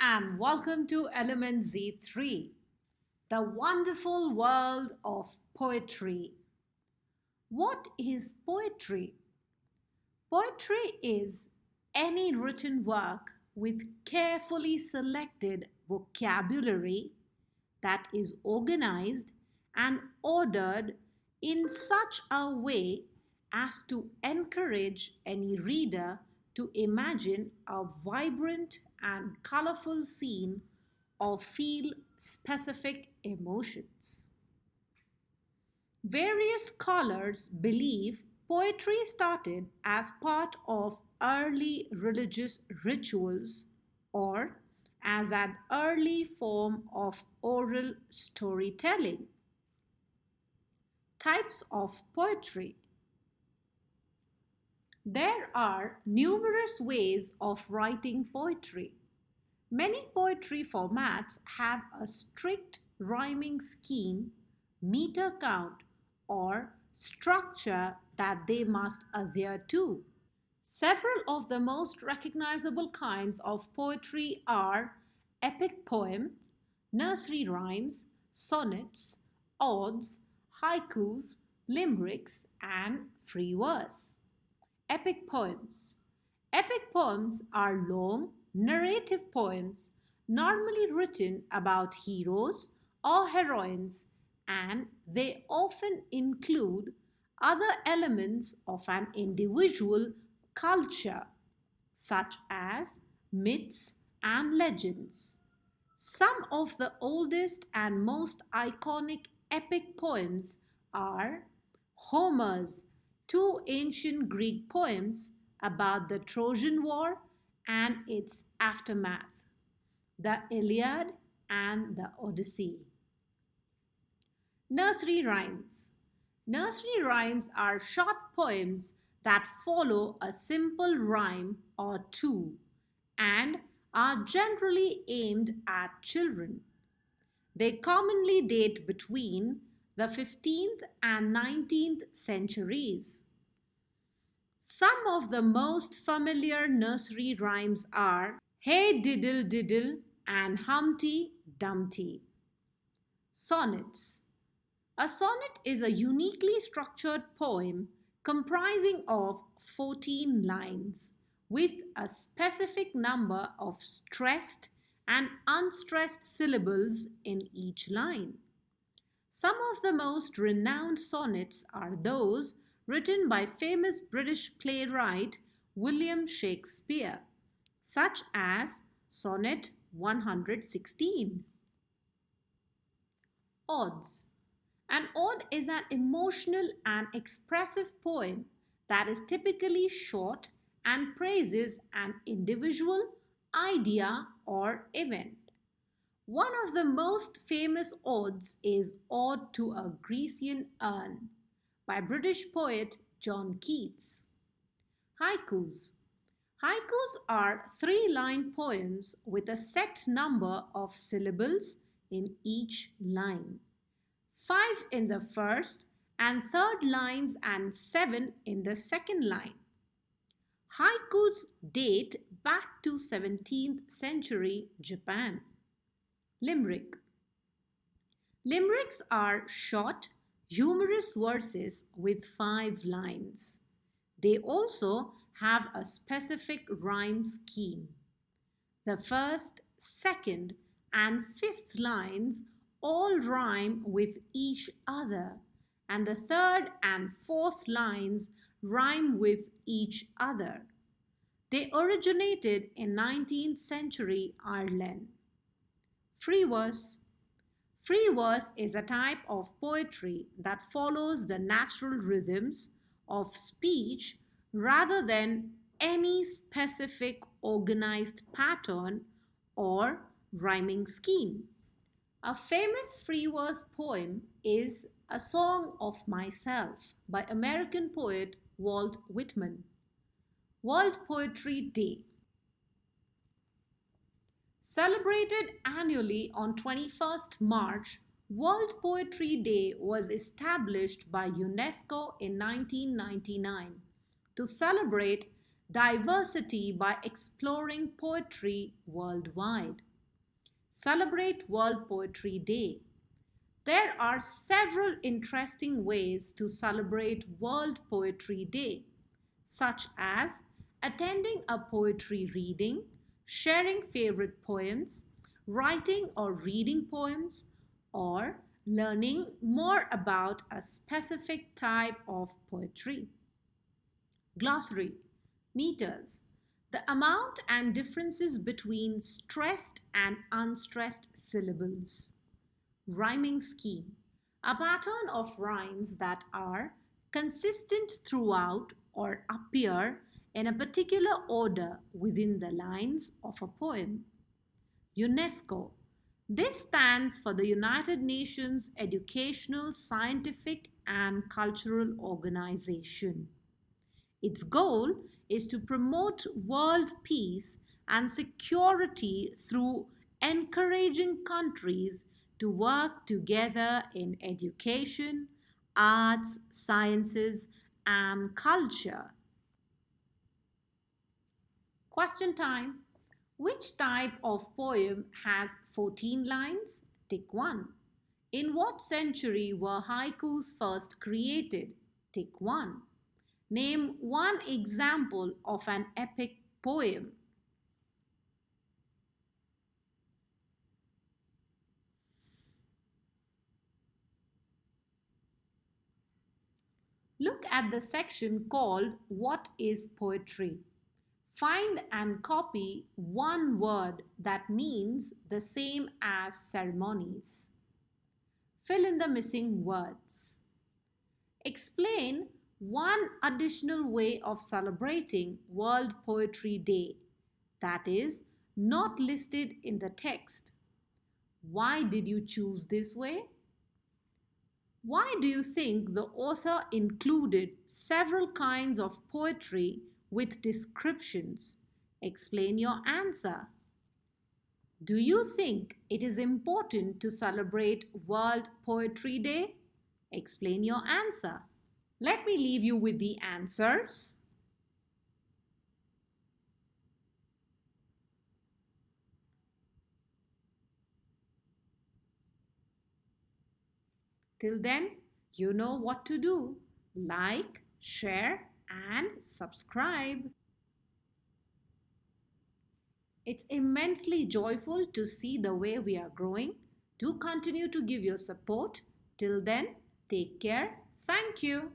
and welcome to Element Z3, the wonderful world of poetry. What is poetry? Poetry is any written work with carefully selected vocabulary that is organized and ordered in such a way as to encourage any reader to imagine a vibrant and colorful scene or feel specific emotions. Various scholars believe poetry started as part of early religious rituals or as an early form of oral storytelling. Types of poetry. There are numerous ways of writing poetry. Many poetry formats have a strict rhyming scheme, meter count, or structure that they must adhere to. Several of the most recognizable kinds of poetry are epic poem, nursery rhymes, sonnets, odes, haikus, limericks, and free verse. Epic poems. Epic poems are long, narrative poems normally written about heroes or heroines, and they often include other elements of an individual culture, such as myths and legends. Some of the oldest and most iconic epic poems are Homer's two ancient Greek poems about the Trojan War and its aftermath, the Iliad and the Odyssey. Nursery rhymes. Nursery rhymes are short poems that follow a simple rhyme or two and are generally aimed at children. They commonly date between the 15th and 19th centuries. Some of the most familiar nursery rhymes are Hey Diddle Diddle and Humpty Dumpty. Sonnets. A sonnet is a uniquely structured poem comprising of 14 lines with a specific number of stressed and unstressed syllables in each line. Some of the most renowned sonnets are those written by famous British playwright William Shakespeare, such as Sonnet 116. Odes. An ode is an emotional and expressive poem that is typically short and praises an individual, idea, or event. One of the most famous odes is Ode to a Grecian Urn by British poet John Keats. Haikus. Haikus are three-line poems with a set number of syllables in each line. 5 in the first and third lines and 7 in the second line. Haikus date back to 17th century Japan. Limerick. Limericks are short, humorous verses with 5 lines. They also have a specific rhyme scheme. The first, second, and fifth lines all rhyme with each other, and the third and fourth lines rhyme with each other. They originated in 19th century Ireland. Free verse. Free verse is a type of poetry that follows the natural rhythms of speech rather than any specific organized pattern or rhyming scheme. A famous free verse poem is A Song of Myself by American poet Walt Whitman. World Poetry Day. Celebrated annually on 21st March, World Poetry Day was established by UNESCO in 1999 to celebrate diversity by exploring poetry worldwide. Celebrate World Poetry Day. There are several interesting ways to celebrate World Poetry Day, such as attending a poetry reading, sharing favorite poems, writing or reading poems, or learning more about a specific type of poetry. Glossary: meters. The amount and differences between stressed and unstressed syllables. Rhyming scheme: a pattern of rhymes that are consistent throughout or appear in a particular order within the lines of a poem. UNESCO. This stands for the United Nations Educational, Scientific, and Cultural Organization. Its goal is to promote world peace and security through encouraging countries to work together in education, arts, sciences, and culture. Question time. Which type of poem has 14 lines? Tick 1. In what century were haikus first created? Tick 1. Name one example of an epic poem. Look at the section called What is Poetry? Find and copy one word that means the same as ceremonies. Fill in the missing words. Explain one additional way of celebrating World Poetry Day that is not listed in the text. Why did you choose this way? Why do you think the author included several kinds of poetry with descriptions? Explain your answer. Do you think it is important to celebrate World Poetry Day? Explain your answer. Let me leave you with the answers. Till then, you know what to do. Like, share, and subscribe. It's immensely joyful to see the way we are growing. Do continue to give your support. Till then, take care. Thank you.